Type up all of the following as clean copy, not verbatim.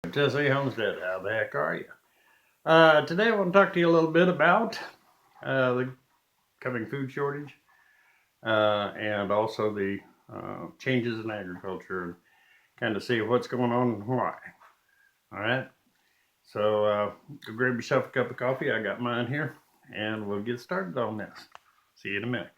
Jesse Homestead, how the heck are you? Today I want to talk to you a little bit about the coming food shortage and also the changes in agriculture and kind of see what's going on and why. All right, so go grab yourself a cup of coffee. I got mine here, and we'll get started on this. See you in a minute.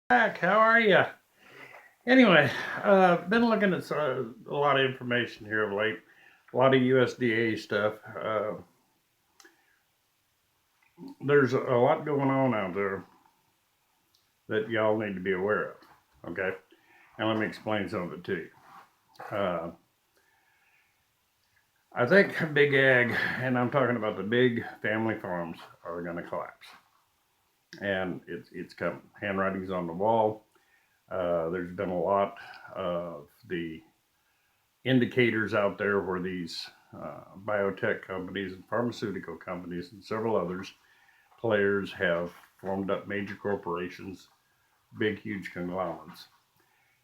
Back, how are you? Anyway, been looking at a lot of information here of late, a lot of USDA stuff. There's a lot going on out there that y'all need to be aware of. Okay, and let me explain some of it to you. I think big ag, and I'm talking about the big family farms, are going to collapse, and it's coming. Handwriting's on the wall. There's been a lot of the indicators out there where these biotech companies and pharmaceutical companies and several others players have formed up major corporations, big, huge conglomerates,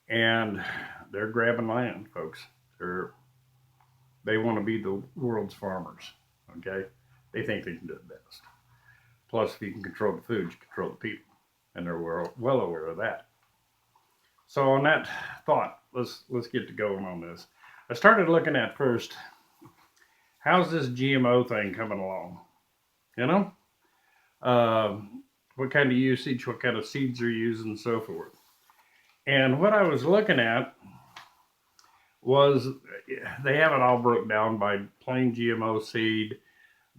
and they're grabbing land, folks. They want to be the world's farmers. Okay, they think they can do it best. Plus, if you can control the food, you control the people, and they're well aware of that. So, on that thought, let's get to going on this. I started looking at first, how's this GMO thing coming along? You know, what kind of usage, what kind of seeds they're using, and so forth. And what I was looking at was they have it all broke down by plain GMO seed,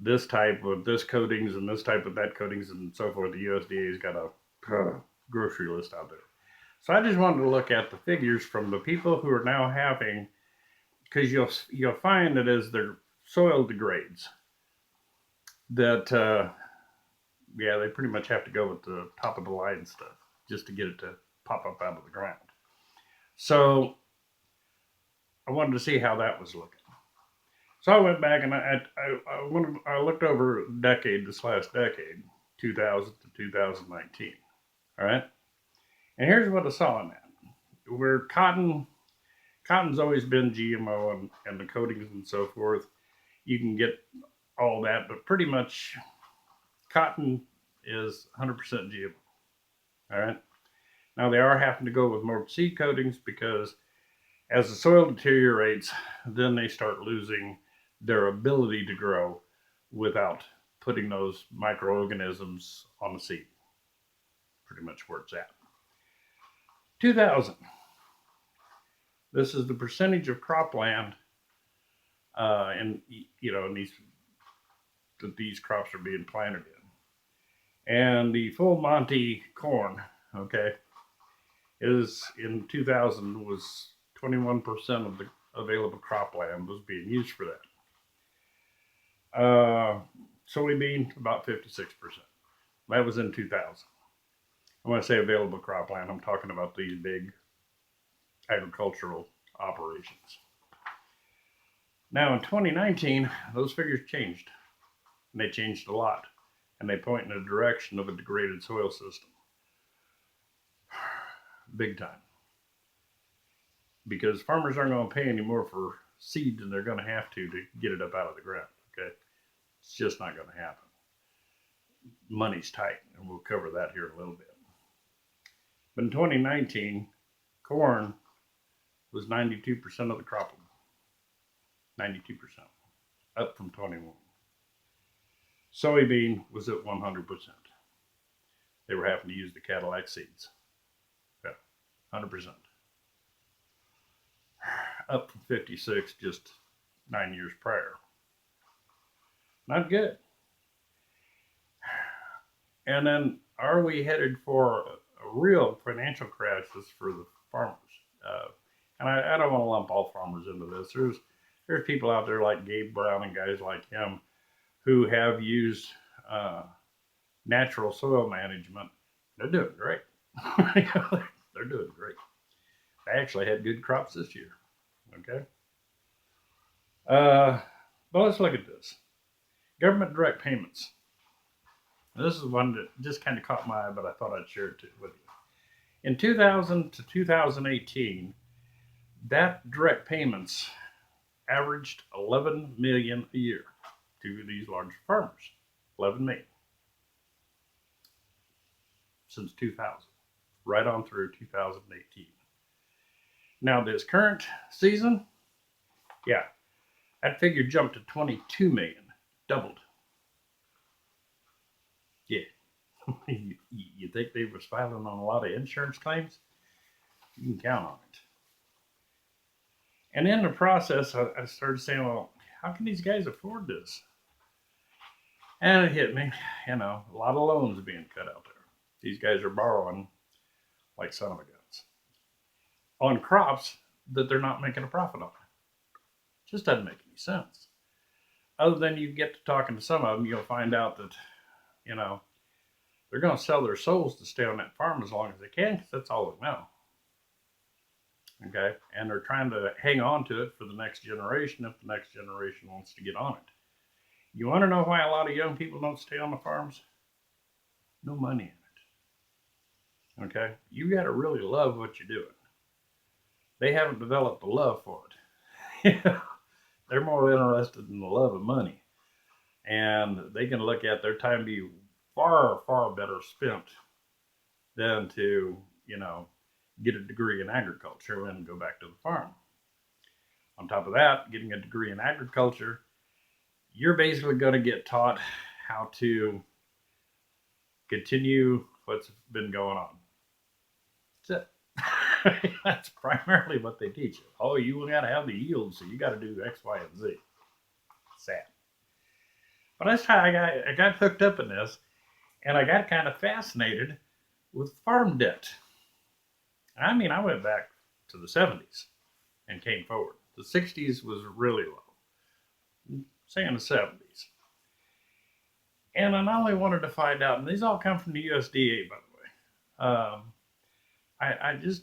this type with this coatings and this type with that coatings and so forth. The USDA's got a grocery list out there. So I just wanted to look at the figures from the people who are now having, because you'll find that as their soil degrades, that they pretty much have to go with the top of the line stuff just to get it to pop up out of the ground. So I wanted to see how that was looking. So I went back and I looked over this last decade, 2000 to 2019. All right, and here's what I saw in that. Where cotton's always been GMO and the coatings and so forth. You can get all that, but pretty much cotton is 100% GMO. All right. Now they are having to go with more seed coatings because as the soil deteriorates, then they start losing their ability to grow without putting those microorganisms on the seed. Pretty much where it's at. 2000. This is the percentage of cropland, and in these crops are being planted in. And the full Monty corn, okay, is in 2000 was 21% of the available cropland was being used for that. Soybean, about 56%. That was in 2000. When I say available cropland, I'm talking about these big agricultural operations. Now in 2019, those figures changed. And they changed a lot. And they point in the direction of a degraded soil system. Big time. Because farmers aren't going to pay any more for seed than they're going to have to get it up out of the ground. Okay, it's just not going to happen. Money's tight, and we'll cover that here in a little bit. But in 2019, corn was 92% of the crop. 92%, up from 21. Soybean was at 100%. They were having to use the Cadillac seeds. Yeah, 100%. Up from 56 just 9 years prior. Not good. And then, are we headed for a real financial crisis for the farmers? And I don't want to lump all farmers into this. There's people out there like Gabe Brown and guys like him who have used natural soil management They're doing great. They're doing great. They actually had good crops this year. Okay. Uh, but let's look at this. Government direct payments. Now, this is one that just kind of caught my eye, but I thought I'd share it with you. In 2000 to 2018, that direct payments averaged 11 million a year to these large farmers. 11 million since 2000, right on through 2018. Now this current season, yeah, that figure jumped to 22 million, doubled. Yeah. You think they was filing on a lot of insurance claims? You can count on it. And in the process, I started saying, well, how can these guys afford this? And it hit me, a lot of loans being cut out there. These guys are borrowing like son of a guns on crops that they're not making a profit on. Just doesn't make any sense. Other than you get to talking to some of them, you'll find out that, they're going to sell their souls to stay on that farm as long as they can because that's all they know. Okay? And they're trying to hang on to it for the next generation if the next generation wants to get on it. You want to know why a lot of young people don't stay on the farms? No money in it. Okay? You got to really love what you're doing. They haven't developed the love for it. They're more interested in the love of money. And they can look at their time be far, far better spent than to, get a degree in agriculture and go back to the farm. On top of that, getting a degree in agriculture, you're basically going to get taught how to continue what's been going on. That's it. That's primarily what they teach you. Oh, you got to have the yield, so you got to do X, Y, and Z. Sad. But that's how I got hooked up in this, and I got kind of fascinated with farm debt. I mean, I went back to the 70s and came forward. The 60s was really low, say in the 70s. And I not only wanted to find out, and these all come from the USDA, by the way.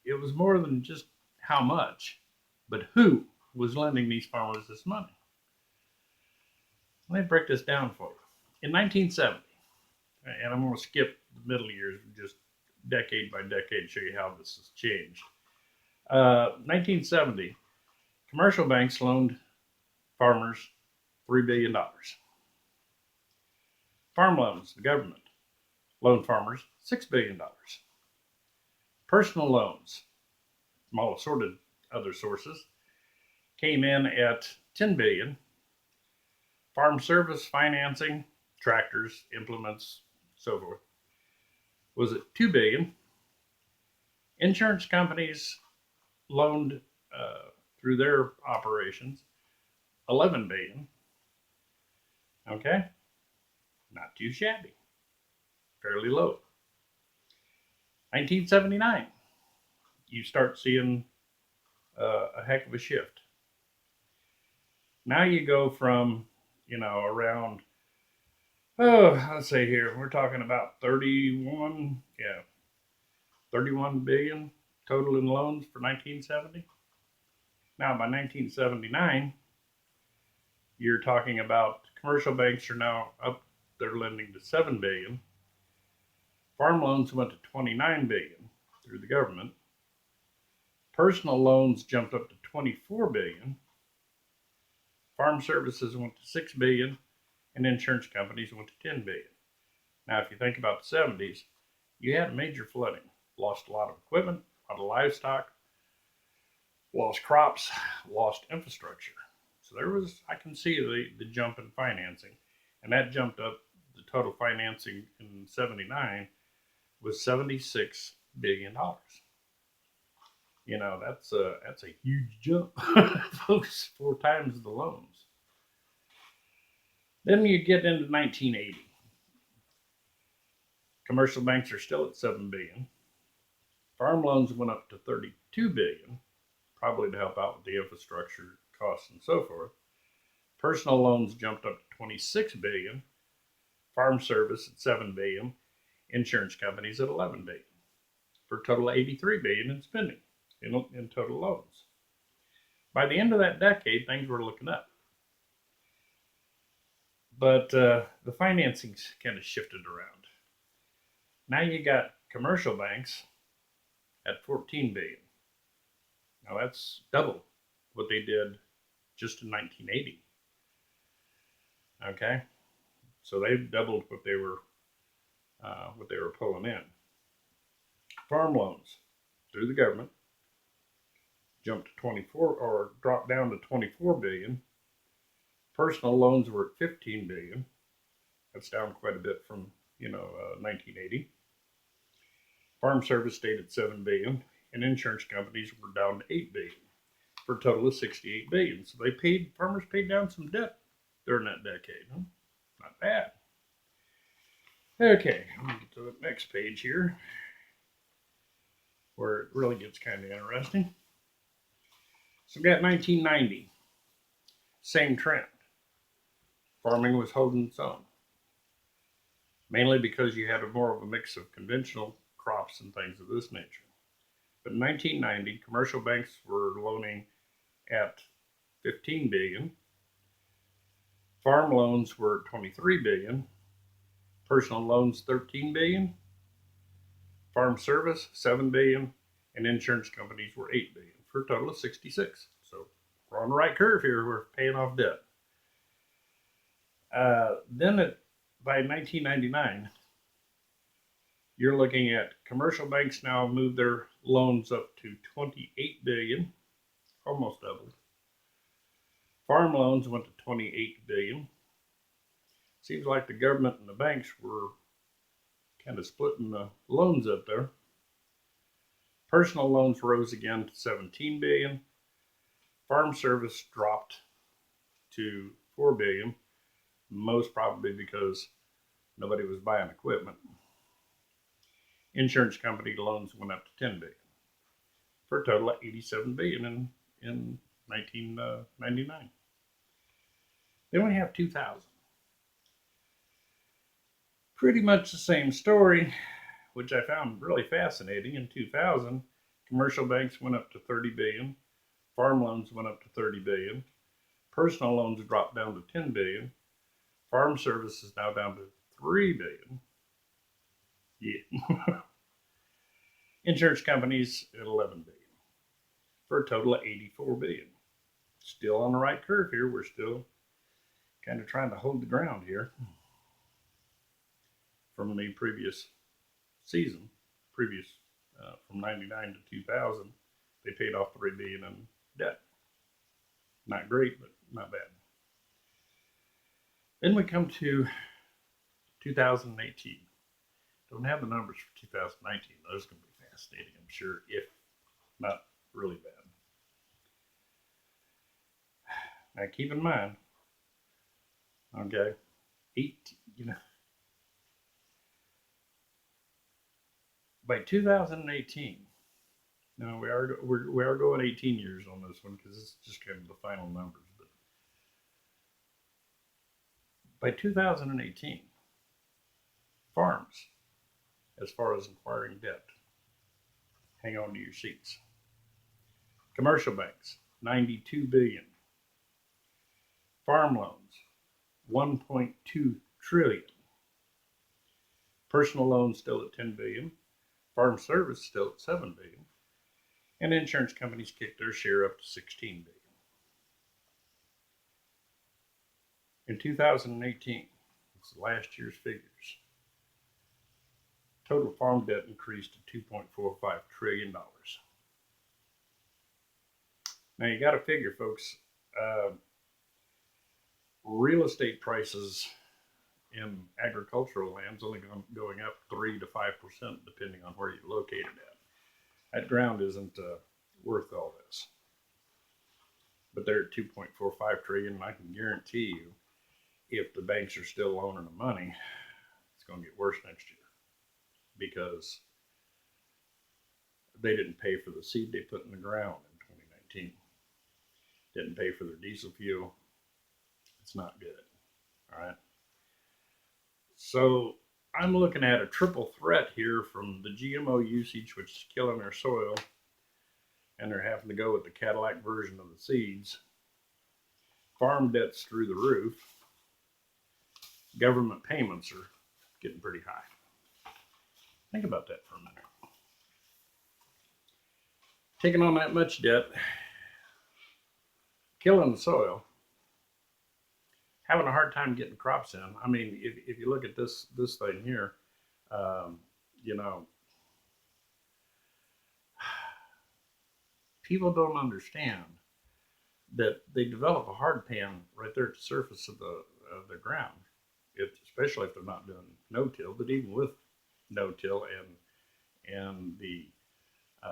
It was more than just how much, but who was lending these farmers this money. Let me break this down for you. In 1970, and I'm going to skip the middle years, just decade by decade, show you how this has changed. 1970, commercial banks loaned farmers $3 billion. Farm loans, the government loaned farmers $6 billion. Personal loans, from all assorted other sources, came in at $10 billion. Farm service financing, tractors, implements, so forth, was at $2 billion. Insurance companies loaned through their operations $11 billion. Okay, not too shabby, fairly low. 1979, you start seeing a heck of a shift. Now you go from, around, let's say here, we're talking about 31 billion total in loans for 1970. Now by 1979, you're talking about commercial banks are now up, they're lending to 7 billion. Farm loans went to 29 billion through the government. Personal loans jumped up to 24 billion. Farm services went to 6 billion, and insurance companies went to 10 billion. Now, if you think about the 70s, you had major flooding, lost a lot of equipment, a lot of livestock, lost crops, lost infrastructure. So I can see the jump in financing, and that jumped up. The total financing in 79 was $76 billion. That's a huge jump, folks, 4 times the loans. Then you get into 1980. Commercial banks are still at 7 billion. Farm loans went up to 32 billion, probably to help out with the infrastructure costs and so forth. Personal loans jumped up to 26 billion. Farm service at 7 billion. Insurance companies at 11 billion, for a total of 83 billion in spending in total loans. By the end of that decade, things were looking up. But the financing's kind of shifted around. Now you got commercial banks at 14 billion. Now that's double what they did just in 1980. Okay, so they've doubled what they were pulling in. Farm loans through the government jumped to 24 or dropped down to 24 billion. Personal loans were at 15 billion. That's down quite a bit from 1980. Farm service stayed at 7 billion, and insurance companies were down to 8 billion, for a total of 68 billion. So farmers paid down some debt during that decade. Huh? Not bad. Okay, I'm gonna get to the next page here, where it really gets kind of interesting. So we got 1990, same trend. Farming was holding its own, mainly because you had more of a mix of conventional crops and things of this nature. But in 1990, commercial banks were loaning at 15 billion. Farm loans were 23 billion. Personal loans 13 billion. Farm service 7 billion, and insurance companies were 8 billion, for a total of 66. So we're on the right curve here. We're paying off debt. By 1999, you're looking at commercial banks now move their loans up to 28 billion, almost doubled. Farm loans went to 28 billion. Seems like the government and the banks were kind of splitting the loans up there. Personal loans rose again to 17 billion. Farm service dropped to 4 billion, most probably because nobody was buying equipment. Insurance company loans went up to 10 billion, for a total of 87 billion in 1999. Then we have 2000. Pretty much the same story, which I found really fascinating. In 2000, commercial banks went up to 30 billion, farm loans went up to 30 billion, personal loans dropped down to 10 billion, farm service is now down to 3 billion. Yeah. Insurance companies at 11 billion, for a total of 84 billion. Still on the right curve here. We're still kind of trying to hold the ground here from the previous season. From 99 to 2000, they paid off 3 billion in debt. Not great, but not bad. Then we come to 2018. Don't have the numbers for 2019. Those are going to be fascinating, I'm sure, if not really bad. Now keep in mind, okay, by 2018, now we are going 18 years on this one because it's just kind of the final numbers. But by 2018, farms, as far as acquiring debt, hang on to your seats. Commercial banks, 92 billion. Farm loans, 1.2 trillion. Personal loans still at 10 billion. Farm service still at 7 billion. And insurance companies kicked their share up to 16 billion. In 2018, it's last year's figures, total farm debt increased to $2.45 trillion. Now you got to figure, folks, real estate prices in agricultural lands only going up 3 to 5%, depending on where you're located at. That ground isn't worth all this. But they're at 2.45 trillion, and I can guarantee you, if the banks are still loaning the money, it's going to get worse next year, because they didn't pay for the seed they put in the ground in 2019. Didn't pay for their diesel fuel. It's not good. All right. So I'm looking at a triple threat here from the GMO usage, which is killing our soil, and they're having to go with the Cadillac version of the seeds. Farm debt's through the roof. Government payments are getting pretty high. Think about that for a minute. Taking on that much debt, killing the soil, having a hard time getting crops in. I mean, if you look at this thing here, um, you know, people don't understand that they develop a hard pan right there at the surface of the ground. Especially if they're not doing no-till, but even with no-till and the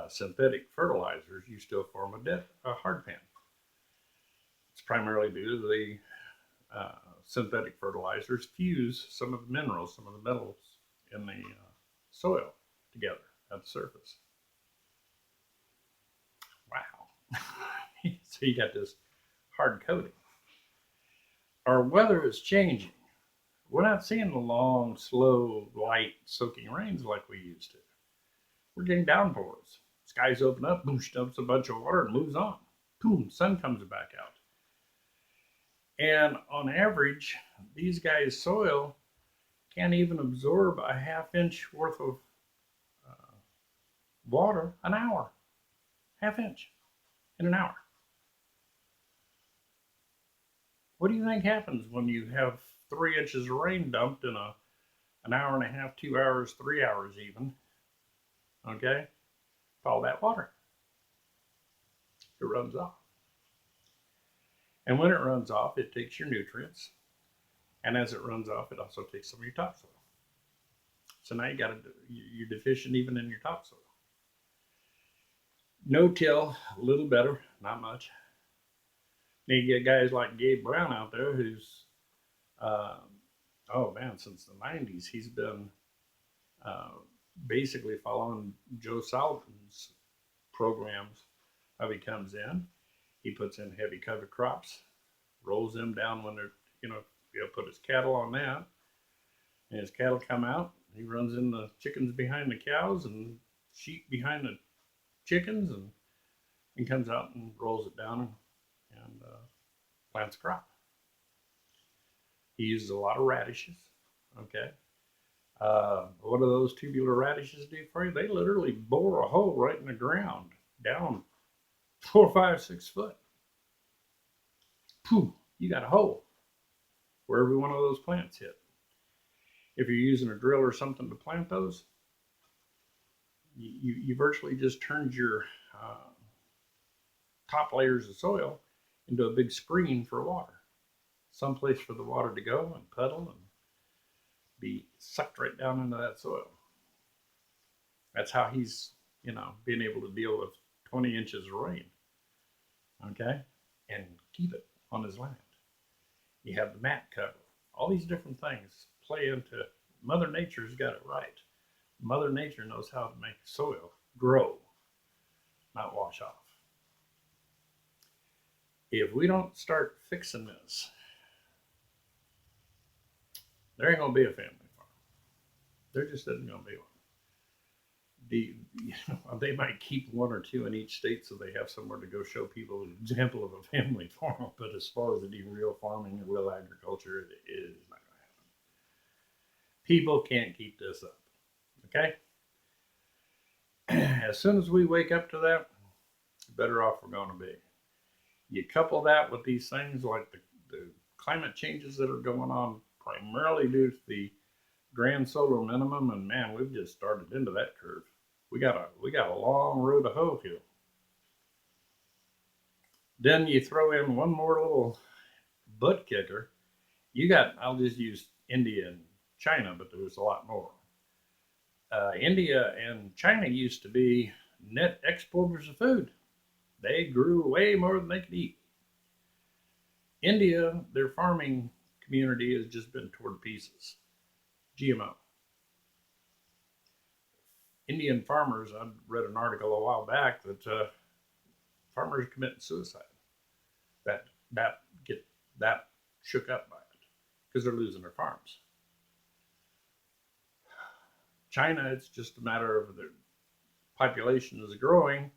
synthetic fertilizers, you still form a hard pan. It's primarily due to the synthetic fertilizers fuse some of the minerals, some of the metals in the soil together at the surface. Wow. So you got this hard coating. Our weather is changing. We're not seeing the long, slow, light, soaking rains like we used to. We're getting downpours. Skies open up, boom, dumps a bunch of water and moves on. Boom, sun comes back out. And on average, these guys' soil can't even absorb a half-inch worth of water an hour. Half inch in an hour. What do you think happens when you have 3 inches of rain dumped in an hour and a half, 2 hours, 3 hours even? Okay? All that water. It runs off. And when it runs off, it takes your nutrients. And as it runs off, it also takes some of your topsoil. So now you're deficient even in your topsoil. No-till, a little better, not much. Now you get guys like Gabe Brown out there who's, oh man, since the 90s, he's been basically following Joe Salatin's programs. How he comes in, he puts in heavy cover crops, rolls them down when they're, he'll put his cattle on that, and his cattle come out. He runs in the chickens behind the cows and sheep behind the chickens, and comes out and rolls it down and plants a crop. He uses a lot of radishes. Okay. What do those tubular radishes do for you? They literally bore a hole right in the ground, down 4, 5, 6 foot. Pooh, you got a hole where every one of those plants hit. If you're using a drill or something to plant those, you virtually just turned your top layers of soil into a big screen for water. Someplace for the water to go and puddle and be sucked right down into that soil. That's how he's, being able to deal with 20 inches of rain. Okay? And keep it on his land. You have the mat cover. All these different things play into Mother Nature's got it right. Mother Nature knows how to make soil grow, not wash off. If we don't start fixing this, there ain't gonna be a family farm. There just isn't gonna be one. They might keep 1 or 2 in each state so they have somewhere to go show people an example of a family farm. But as far as any real farming and real agriculture, it is not going to happen. People can't keep this up. Okay? As soon as we wake up to that, the better off we're going to be. You couple that with these things like the climate changes that are going on, primarily due to the grand solar minimum, and man, we've just started into that curve. We got a long road to hoe here. Then you throw in one more little butt kicker. I'll just use India and China, but there's a lot more. India and China used to be net exporters of food. They grew way more than they could eat. India, their farming community has just been torn to pieces. GMO. Indian farmers, I read an article a while back that farmers are committing suicide. That get shook up by it because they're losing their farms. China, it's just a matter of their population is growing,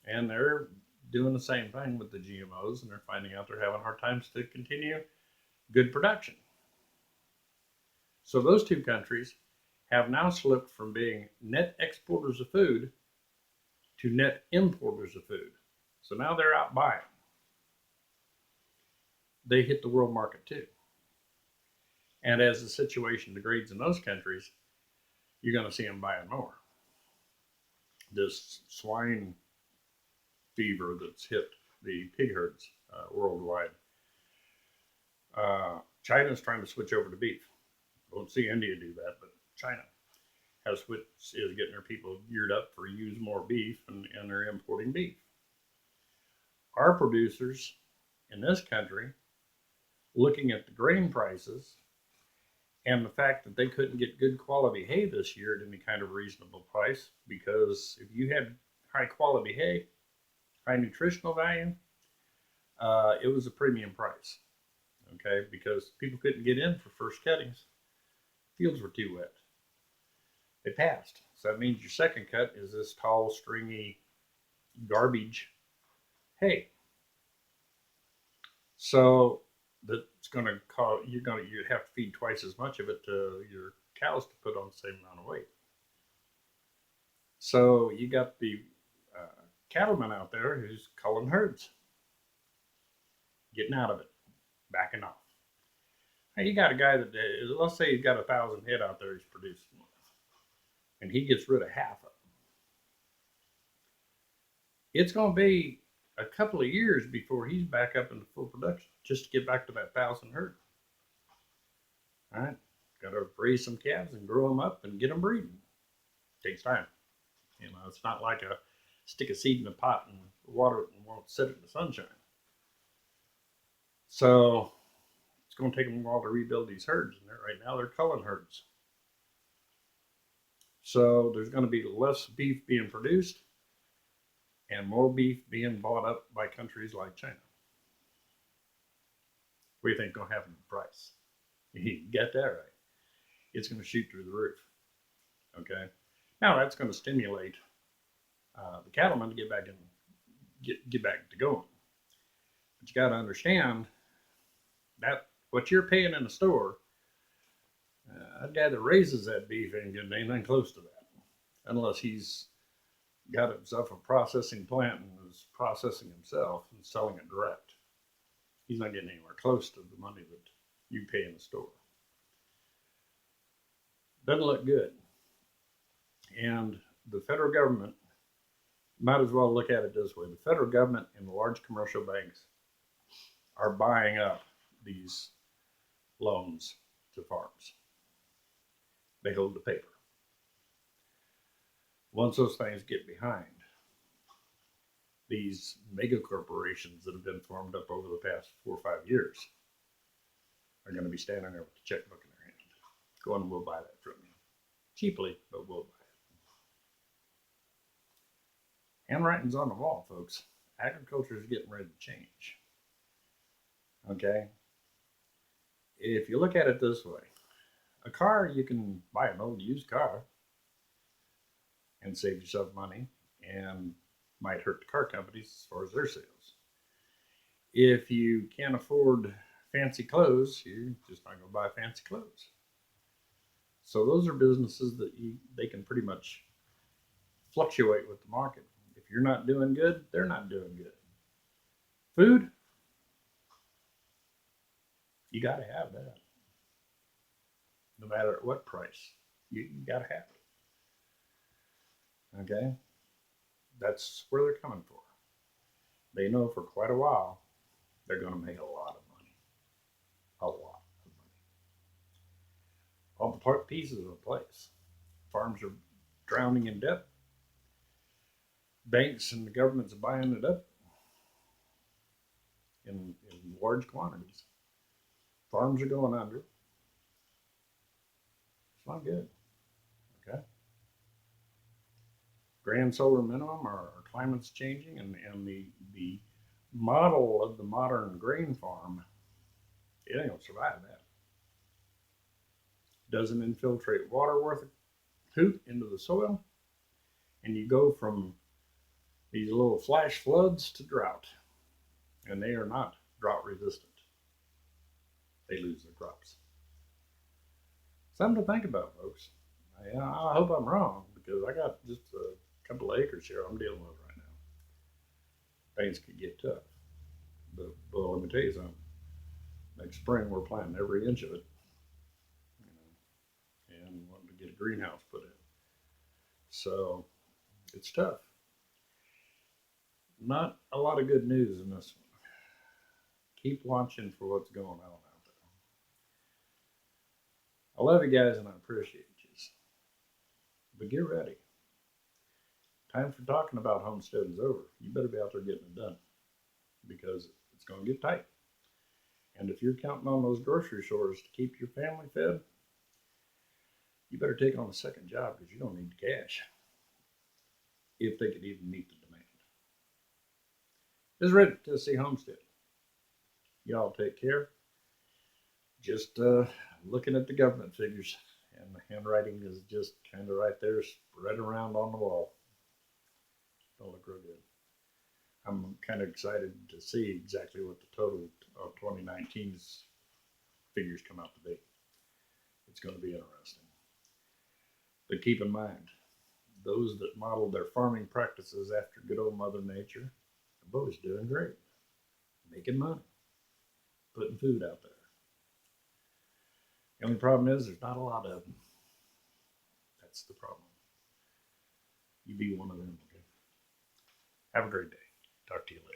and they're doing the same thing with the GMOs, and they're finding out they're having hard times to continue good production. So those two countries have now slipped from being net exporters of food to net importers of food. So now they're out buying. They hit the world market too. And as the situation degrades in those countries, you're going to see them buying more. This swine fever that's hit the pig herds worldwide. China's trying to switch over to beef. Won't see India do that, but China is getting their people geared up for use more beef, and they're importing beef. Our producers in this country, looking at the grain prices and the fact that they couldn't get good quality hay this year at any kind of reasonable price, because if you had high quality hay, high nutritional value, it was a premium price. Okay, because people couldn't get in for first cuttings. Fields were too wet. They passed. So that means your second cut is this tall, stringy, garbage hay. So that's going to cause you have to feed twice as much of it to your cows to put on the same amount of weight. So you got the cattleman out there who's culling herds, getting out of it, backing off. Now you got a guy that, let's say he's got 1,000 head out there he's producing with, and he gets rid of half of them. It's going to be a couple of years before he's back up into full production, just to get back to that 1,000 herd. All right, got to raise some calves and grow them up and get them breeding. Takes time. You know, it's not like a stick a seed in a pot and water it and won't sit it in the sunshine. So it's going to take them a while to rebuild these herds, and right now they're culling herds. So there's going to be less beef being produced and more beef being bought up by countries like China. What do you think is going to happen to the price? You get that right. It's going to shoot through the roof. Okay. Now that's going to stimulate the cattlemen to get back to going. But you got to understand that what you're paying in the store, a guy that raises that beef ain't getting anything close to that, unless he's got himself a processing plant and is processing himself and selling it direct. He's not getting anywhere close to the money that you pay in the store. Doesn't look good. And the federal government, might as well look at it this way. The federal government and the large commercial banks are buying up these loans to farms. They hold the paper. Once those things get behind, these mega corporations that have been formed up over the past 4 or 5 years are going to be standing there with the checkbook in their hand, going, we'll buy that from you. Cheaply, but we'll buy it. Handwriting's on the wall, folks. Agriculture is getting ready to change. Okay? If you look at it this way, a car, you can buy an old used car and save yourself money, and might hurt the car companies as far as their sales. If you can't afford fancy clothes, you're just not going to buy fancy clothes. So those are businesses that they can pretty much fluctuate with the market. If you're not doing good, they're not doing good. Food, you got to have that. No matter at what price, you got to have it. Okay? That's where they're coming for. They know for quite a while they're going to make a lot of money. A lot of money. All the pieces are in place. Farms are drowning in debt. Banks and the governments are buying it up in large quantities. Farms are going under. It's not good. Okay? Grand solar minimum, our climate's changing, and the model of the modern grain farm, it ain't gonna survive that. Doesn't infiltrate water worth poop into the soil, and you go from these little flash floods to drought. And they are not drought resistant. They lose their crops. Something to think about, folks. I hope I'm wrong because I got just a couple of acres here I'm dealing with right now. Things could get tough. But well, let me tell you something. Next spring we're planting every inch of it, and wanting to get a greenhouse put in. So it's tough. Not a lot of good news in this one. Keep watching for what's going on out there. I love you guys and I appreciate you. But get ready. Time for talking about homesteading's over. You better be out there getting it done because it's going to get tight. And if you're counting on those grocery stores to keep your family fed, you better take on a second job because you don't need the cash if they could even meet the demand. This is Red Tennessee Homestead. Y'all take care. Just looking at the government figures, and the handwriting is just kind of right there, spread around on the wall. Don't look real good. I'm kind of excited to see exactly what the total of 2019's figures come out to be. It's going to be interesting. But keep in mind, those that model their farming practices after good old Mother Nature are both doing great, making money, putting food out there. The only problem is there's not a lot of them. That's the problem. You be one of them, okay? Have a great day. Talk to you later.